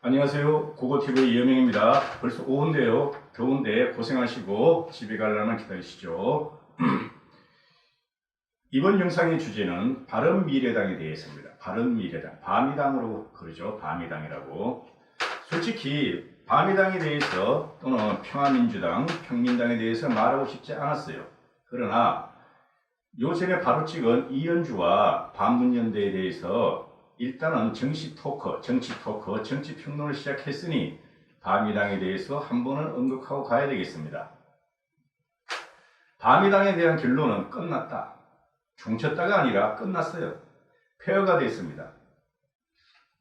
안녕하세요. 국어TV 이영명입니다. 벌써 오후인데요. 더운데 고생하시고 집에 가려면 기다리시죠. 이번 영상의 주제는 바른미래당에 대해서입니다. 바른미래당, 바미당으로 그러죠. 바미당이라고. 솔직히 바미당에 대해서 또는 평화민주당, 평민당에 대해서 말하고 싶지 않았어요. 그러나 요전에 바로 찍은 이현주와 반문연대에 대해서 일단은 정치 토크, 정치 평론을 시작했으니 바미당에 대해서 한 번은 언급하고 가야 되겠습니다. 바미당에 대한 결론은 끝났다. 종쳤다가 아니라 끝났어요. 폐허가 됐습니다.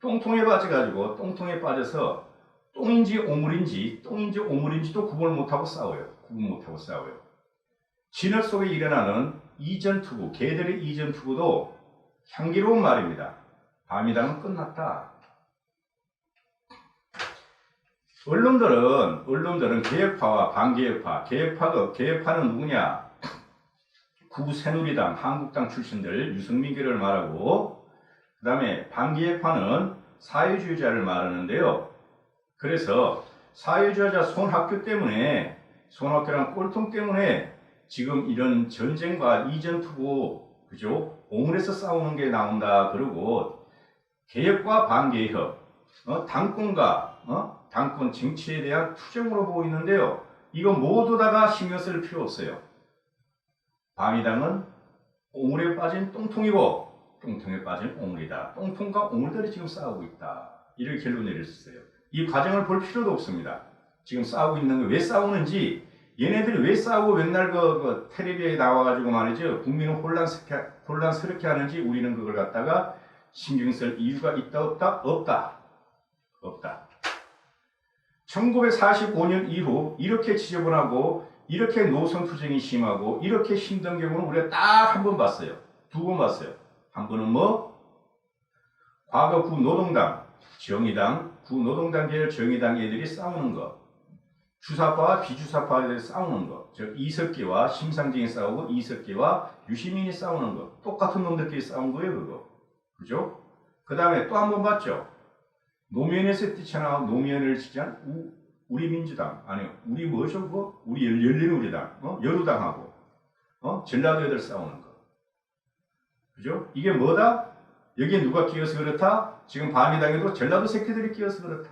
똥통에 빠져가지고 똥통에 빠져서 똥인지 오물인지도 구분을 못하고 싸워요. 진흙 속에 일어나는 이전투구, 개들의 이전투구도 향기로운 말입니다. 바미당은 끝났다. 언론들은 개혁파와 반개혁파, 개혁파는 누구냐? 구새누리당, 한국당 출신들 유승민계를 말하고, 그 다음에 반개혁파는 사회주의자를 말하는데요. 그래서 사회주의자 손학규랑 꼴통 때문에 지금 이런 전쟁과 이전투구, 그죠? 오물에서 싸우는 게 나온다. 그러고 개혁과 반개혁, 당권 정치에 대한 투쟁으로 보이는데요. 이거 모두 다가 신경 쓸 필요 없어요. 바미당은 오물에 빠진 똥통이고 똥통에 빠진 오물이다. 똥통과 오물들이 지금 싸우고 있다. 이렇게 결론 내렸어요. 이 과정을 볼 필요도 없습니다. 지금 싸우고 있는 거 왜 싸우는지, 얘네들이 왜 싸우고 맨날 텔레비에 나와가지고 말이죠. 국민을 혼란스럽게 하는지 우리는 그걸 갖다가 신경 쓸 이유가 있다 없다. 1945년 이후 이렇게 지저분하고 이렇게 노선 투쟁이 심하고 이렇게 힘든 경우는 우리가 딱 한 번 봤어요. 두 번 봤어요. 한 번은 과거 구노동당 계열 정의당 애들이 싸우는 것, 주사파와 비주사파에 대해서 싸우는 것, 즉 이석기와 심상정이 싸우고 이석기와 유시민이 싸우는 것, 똑같은 놈들끼리 싸운 거예요. 그거. 그죠? 그 다음에 또 한 번 봤죠. 노무현에서 뛰쳐나온 노무현을 지지한 우리 민주당, 우리 우리 열린우리당, 여루당하고, 전라도 애들 싸우는 거. 그죠? 이게 뭐다? 여기에 누가 끼어서 그렇다? 지금 바미당에도 전라도 새끼들이 끼어서 그렇다.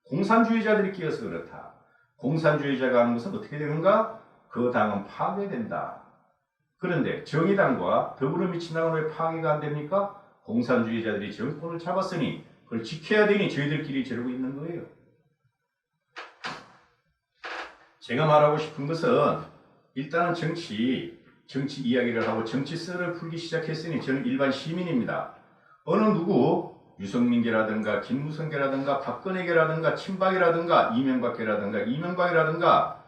공산주의자들이 끼어서 그렇다. 공산주의자가 하는 것은 어떻게 되는가? 그 당은 파괴된다. 그런데 정의당과 더불어민주당은 왜 파괴가 안 됩니까? 공산주의자들이 정권을 잡았으니 그걸 지켜야 되니 저희들끼리 저러고 있는 거예요. 제가 말하고 싶은 것은 일단은 정치 이야기를 하고 정치 썰을 풀기 시작했으니 저는 일반 시민입니다. 어느 누구 유승민계라든가 김무성계라든가 박근혜계라든가 친박이라든가 이명박이라든가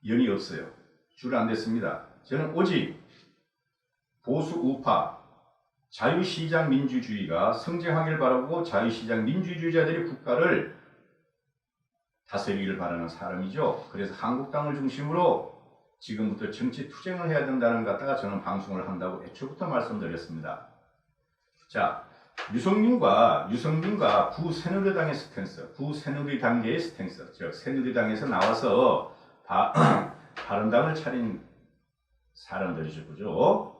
연이 없어요. 줄 안 댔습니다. 저는 오직 보수 우파 자유시장 민주주의가 성장하길 바라고 자유시장 민주주의자들이 국가를 다스리기를 바라는 사람이죠. 그래서 한국당을 중심으로 지금부터 정치 투쟁을 해야 된다는 것 갖다가 저는 방송을 한다고 애초부터 말씀드렸습니다. 자, 유승민과 구새누리당의 스탠스, 구새누리당계의 스탠스, 즉 새누리당에서 나와서 바른당을 차린 사람들이죠. 그죠?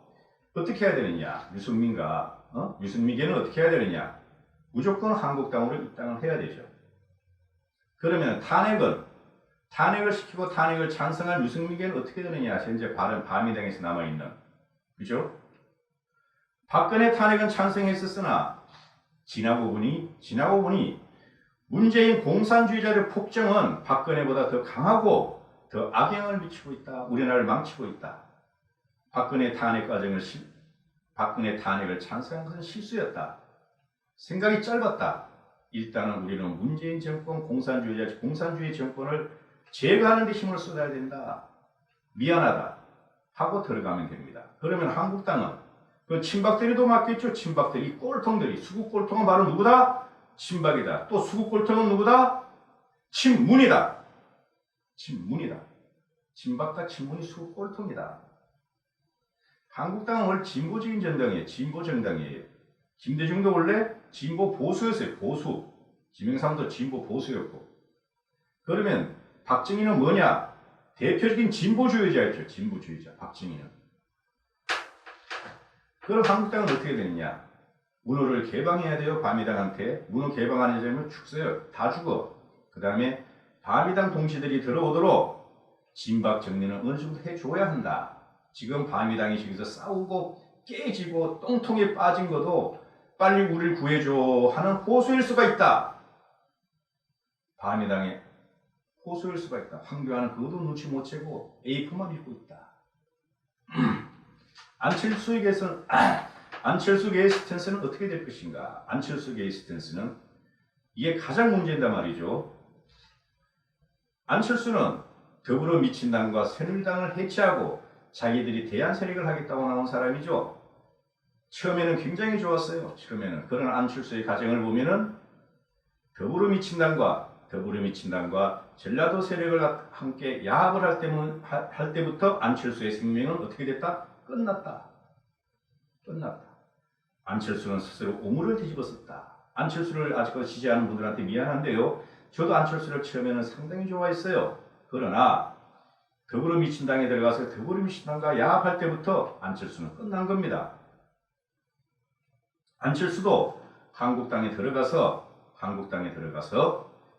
어떻게 해야 되느냐? 유승민계는 어떻게 해야 되느냐? 무조건 한국당으로 입당을 해야 되죠. 그러면 탄핵을 시키고 탄핵을 찬성한 유승민계는 어떻게 되느냐? 현재 바미당에서 남아있는. 그죠? 박근혜 탄핵은 찬성했었으나 지나고 보니 문재인 공산주의자의 폭정은 박근혜보다 더 강하고 더 악영향을 미치고 있다. 우리나라를 망치고 있다. 박근혜 탄핵을 찬성한 것은 실수였다. 생각이 짧았다. 일단은 우리는 문재인 정권 공산주의 정권을 제거하는 데 힘을 쏟아야 된다. 미안하다 하고 들어가면 됩니다. 그러면 한국당은 그 친박들이도 맞겠죠. 친박들이 꼴통들이, 수구꼴통은 바로 누구다? 친박이다. 또 수구꼴통은 누구다? 친문이다. 친박과 친문이 수구꼴통이다. 한국당은 원래 진보 정당이에요. 김대중도 원래 진보 보수였어요. 보수. 김영삼도 진보 보수였고. 그러면 박정희는 뭐냐? 대표적인 진보주의자였죠. 진보주의자. 박정희는. 그럼 한국당은 어떻게 됐냐? 문호를 개방해야 돼요. 바미당한테. 문호 개방 안 해주면 죽어요. 다 죽어. 그 다음에 바미당 동지들이 들어오도록 진박 정리는 어느 정도 해줘야 한다. 지금 바미당이 저기서 싸우고 깨지고 똥통에 빠진 것도 빨리 우리를 구해줘 하는 호소일 수가 있다. 바미당의 호소일 수가 있다. 황교안은 그것도 눈치 못 채고 A4만 읽고 있다. 안철수 계의 스탠스는 어떻게 될 것인가? 안철수 계의 스탠스는 이게 가장 문제인단 말이죠. 안철수는 더불어민주당과 새누리당을 해체하고 자기들이 대안 세력을 하겠다고 나온 사람이죠. 처음에는 굉장히 좋았어요. 처음에는. 그런 안철수의 가정을 보면은 더불어민주당과 전라도 세력을 함께 야합을 할 때부터 안철수의 생명은 어떻게 됐다? 끝났다. 안철수는 스스로 오물을 뒤집었었다. 안철수를 아직도 지지하는 분들한테 미안한데요. 저도 안철수를 처음에는 상당히 좋아했어요. 그러나 더불어민주당에 들어가서 더불어민주당과 야합할 때부터 안철수는 끝난 겁니다. 안철수도 한국당에 들어가서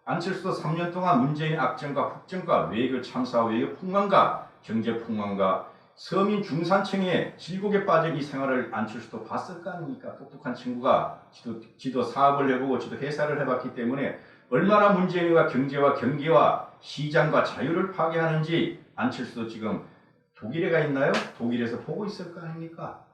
안철수도 3년 동안 문재인 악정과 폭정과 외교 참사, 외교 폭망과 경제 폭망과 서민 중산층의 질곡에 빠진 이 생활을 안철수도 봤을 거 아닙니까? 똑똑한 친구가 지도 사업을 해보고 지도 회사를 해봤기 때문에 얼마나 문재인과 경제와 경기와 시장과 자유를 파괴하는지 안철수도 지금 독일에 가 있나요? 독일에서 보고 있을 거 아닙니까?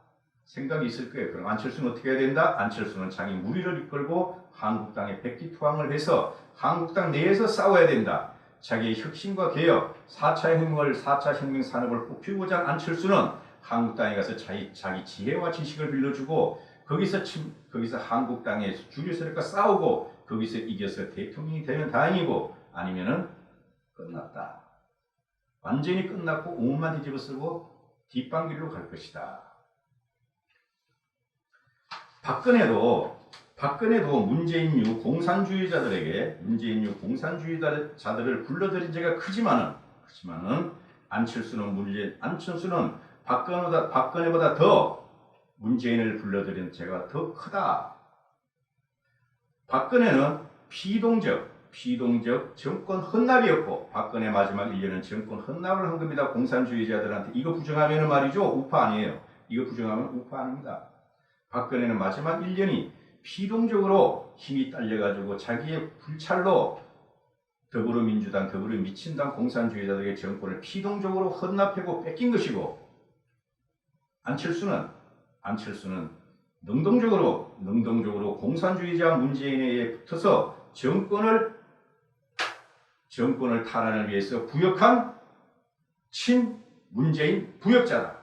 생각이 있을 거예요. 그럼 안철수는 어떻게 해야 된다? 안철수는 자기 무리를 이끌고 한국당에 백기투항을 해서 한국당 내에서 싸워야 된다. 자기의 혁신과 개혁, 4차 혁명 산업을 뽑히고자 한 안철수는 한국당에 가서 자기 지혜와 지식을 빌려주고 거기서 한국당의 주류 세력과 싸우고 거기서 이겨서 대통령이 되면 다행이고 아니면은 끝났다. 완전히 끝났고 오물만 뒤집어 쓰고 뒷방길로 갈 것이다. 박근혜도 문재인류 공산주의자들을 불러들인 죄가 크지만은 안철수는 박근혜보다 더 문재인을 불러들인 죄가 더 크다. 박근혜는 피동적 정권 헌납이었고 박근혜 마지막 1년은 정권 헌납을 한 겁니다. 공산주의자들한테. 이거 부정하면 말이죠. 우파 아니에요. 이거 부정하면 우파 아닙니다. 박근혜는 마지막 1년이 피동적으로 힘이 딸려가지고 자기의 불찰로 더불어민주당, 공산주의자들의 정권을 피동적으로 헌납하고 뺏긴 것이고 안철수는 능동적으로 공산주의자 문재인에 의해 붙어서 정권을 탈환을 위해서 부역한 친문재인 부역자다.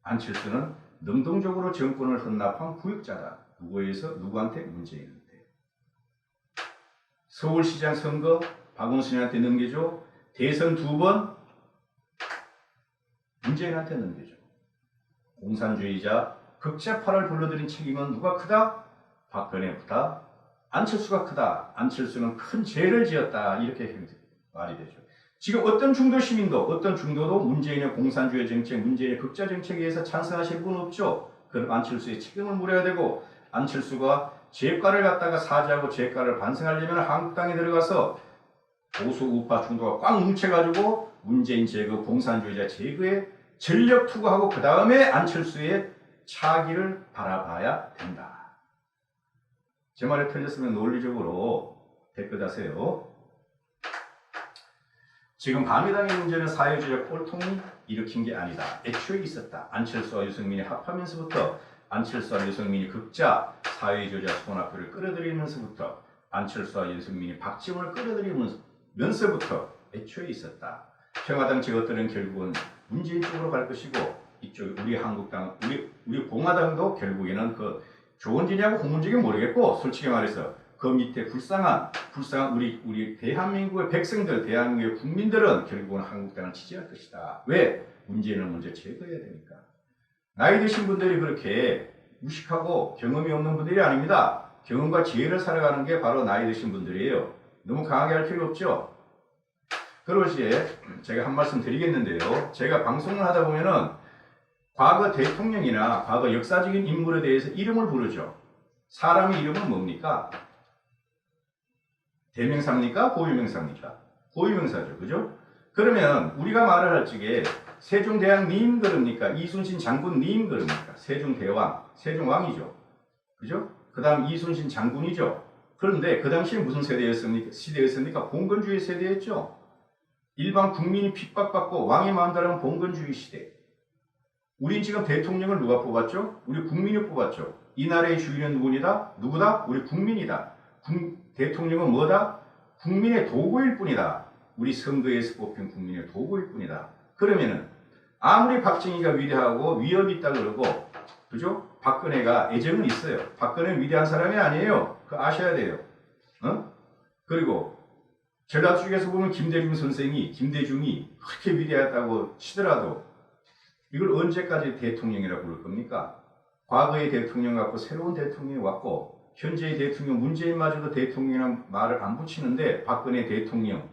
안철수는 능동적으로 정권을 헌납한 부역자다. 누구한테? 문재인한테. 서울시장 선거 박원순한테 넘겨줘. 대선 2번 문재인한테 넘겨줘. 공산주의자 극좌파를 불러들인 책임은 누가 크다? 박근혜보다 안철수가 크다. 안철수는 큰 죄를 지었다. 이렇게 말이 되죠. 지금 어떤 중도도 문재인의 공산주의 정책, 문재인의 극좌 정책에 의해서 찬성하실 분은 없죠. 그럼 안철수의 책임을 물어야 되고 안철수가 죄가를 갖다가 사죄하고 죄가를 반성하려면 한국당에 들어가서 보수 우파 중도가 꽉 뭉쳐가지고 문재인 제거, 공산주의자 제거에 전력 투구하고 그 다음에 안철수의 차기를 바라봐야 된다. 제 말에 틀렸으면 논리적으로 댓글 다세요. 지금 바미당의 문제는 사회주의 꼴통이 일으킨 게 아니다. 애초에 있었다. 안철수와 유승민이 합하면서부터 안철수와 유승민이 극자 사회주의자 손학규를 끌어들이면서부터 안철수와 유승민이 박지원을 끌어들이면서부터 애초에 있었다. 평화당 저것들은 결국은 문재인 쪽으로 갈 것이고 이쪽 우리 한국당, 우리 공화당도 결국에는 그 좋은지냐고 홍문지기 모르겠고 솔직히 말해서 그 밑에 불쌍한 우리 대한민국의 백성들, 대한민국의 국민들은 결국은 한국당을 지지할 것이다. 왜? 문재인을 먼저 제거해야 되니까. 나이 드신 분들이 그렇게 무식하고 경험이 없는 분들이 아닙니다. 경험과 지혜를 살아가는 게 바로 나이 드신 분들이에요. 너무 강하게 할 필요 없죠. 그리고 이제 제가 한 말씀 드리겠는데요. 제가 방송을 하다 보면은 과거 대통령이나 과거 역사적인 인물에 대해서 이름을 부르죠. 사람의 이름은 뭡니까? 대명사입니까? 고유명사입니까? 고유명사죠. 그죠? 그러면 우리가 말을 할 적에 세종대왕님 그럽니까? 이순신 장군님 그럽니까? 세종대왕, 세종왕이죠. 그죠? 그 다음 이순신 장군이죠. 그런데 그 당시에 무슨 시대였습니까? 봉건주의 세대였죠. 일반 국민이 핍박받고 왕의 마음대로 하는 봉건주의 시대. 우린 지금 대통령을 누가 뽑았죠? 우리 국민이 뽑았죠. 이 나라의 주인은 누구니다? 누구다? 우리 국민이다. 대통령은 뭐다? 국민의 도구일 뿐이다. 우리 선거에서 뽑힌 국민의 도구일 뿐이다. 그러면은 아무리 박정희가 위대하고 위협이 있다 그러고, 그죠? 박근혜가 애정은 있어요. 박근혜는 위대한 사람이 아니에요. 그거 아셔야 돼요. 그리고 전라도 쪽에서 보면 김대중이 그렇게 위대하다고 치더라도 이걸 언제까지 대통령이라고 부를 겁니까? 과거의 대통령 갖고 새로운 대통령이 왔고, 현재의 대통령 문재인마저도 대통령이라는 말을 안 붙이는데 박근혜 대통령,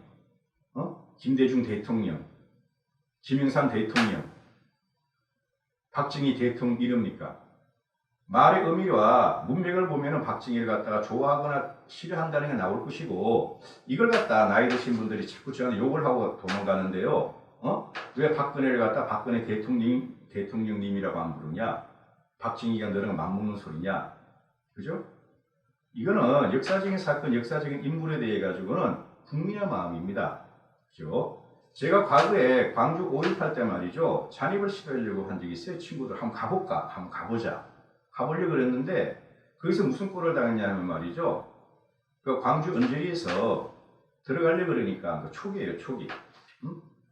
김대중 대통령, 김영삼 대통령, 박정희 대통령 이럽니까? 말의 의미와 문맥을 보면은 박정희를 갖다가 좋아하거나 싫어한다는 게 나올 것이고, 이걸 갖다 나이 드신 분들이 자꾸 저한테 욕을 하고 도망가는데요. 왜 박근혜를 갖다 박근혜 대통령님이라고 안 부르냐? 박정희가 너랑 맞먹는 소리냐? 그죠? 이거는 역사적인 사건, 역사적인 인물에 대해 가지고는 국민의 마음입니다. 그죠? 제가 과거에 광주 5.18 때 말이죠. 잔입을 시도하려고 한 적이 있어요. 친구들 한번 가볼까? 한번 가보자. 가보려고 그랬는데 거기서 무슨 꼴을 당했냐면 말이죠. 그 광주 언저리에서 들어가려고 그러니까 그 초기예요. 초기.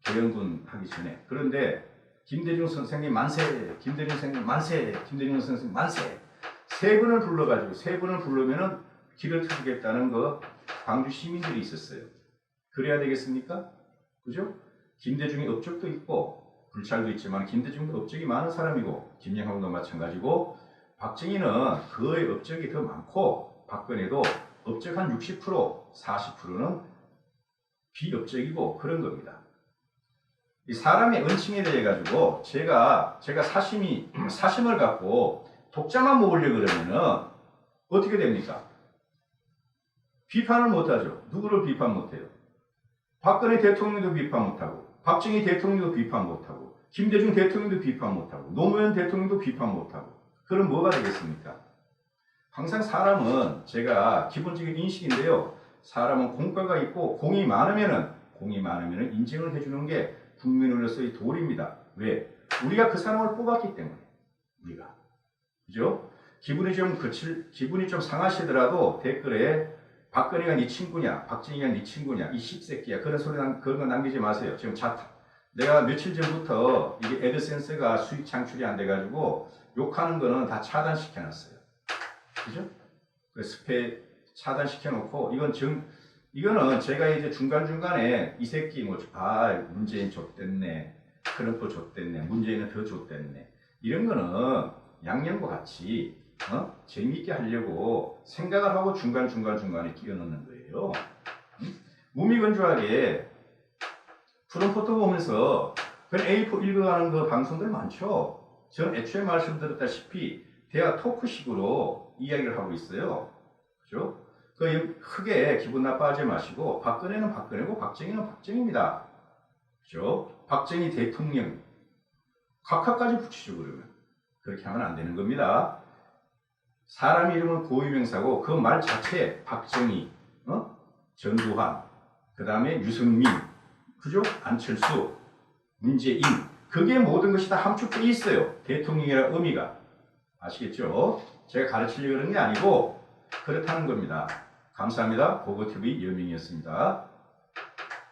개헌군 하기 전에. 그런데 김대중 선생님 만세, 김대중 선생님 만세, 김대중 선생님 만세. 세 분을 불러가지고 세 분을 부르면은 길을 트주겠다는 그 광주 시민들이 있었어요. 그래야 되겠습니까? 그죠? 김대중의 업적도 있고 불찰도 있지만 김대중도 업적이 많은 사람이고 김영삼도 마찬가지고 박정희는 그의 업적이 더 많고 박근혜도 업적 한 60%, 40%는 비업적이고 그런 겁니다. 이 사람의恩칭에 대해 가지고 제가 사심을 갖고 독자만 모으려고 그러면은 어떻게 됩니까? 비판을 못하죠. 누구를 비판 못해요? 박근혜 대통령도 비판 못하고, 박정희 대통령도 비판 못하고, 김대중 대통령도 비판 못하고, 노무현 대통령도 비판 못하고. 그럼 뭐가 되겠습니까? 항상 사람은 제가 기본적인 인식인데요. 사람은 공과가 있고 공이 많으면은 인정을 해주는 게 국민으로서의 도리입니다. 왜? 우리가 그 사람을 뽑았기 때문에. 우리가. 그죠? 기분이 좀 상하시더라도 댓글에 박근혜가 네 친구냐, 박정희가 네 친구냐, 이 씹새끼야. 그런 거 남기지 마세요. 지금 내가 며칠 전부터 이게 애드센스가 수익 창출이 안 돼가지고 욕하는 거는 다 차단시켜놨어요. 그죠? 그 스페 차단시켜놓고, 이거는 제가 이제 중간중간에 이 새끼 문재인 좆됐네, 트럼프 좆됐네, 문재인은 더 좆됐네. 이런 거는 양념과 같이 재미있게 하려고 생각을 하고 중간중간에 끼워 넣는 거예요. 무미건조하게 트럼프도 보면서 그냥 A4 읽어가는 그 방송들 많죠. 저는 애초에 말씀드렸다시피 대화 토크식으로 이야기를 하고 있어요. 그죠? 크게 기분 나빠하지 마시고 박근혜는 박근혜고 박정희는 박정희입니다. 그죠? 박정희 대통령 각하까지 붙이죠. 그러면 그렇게 하면 안 되는 겁니다. 사람 이름은 고유명사고 그 말 자체에 박정희, 전두환, 그 다음에 유승민, 그죠? 안철수, 문재인, 그게 모든 것이 다 함축되어 있어요. 대통령이라는 의미가. 아시겠죠? 제가 가르치려고 그런 게 아니고 그렇다는 겁니다. 감사합니다. 보고TV 여명이었습니다.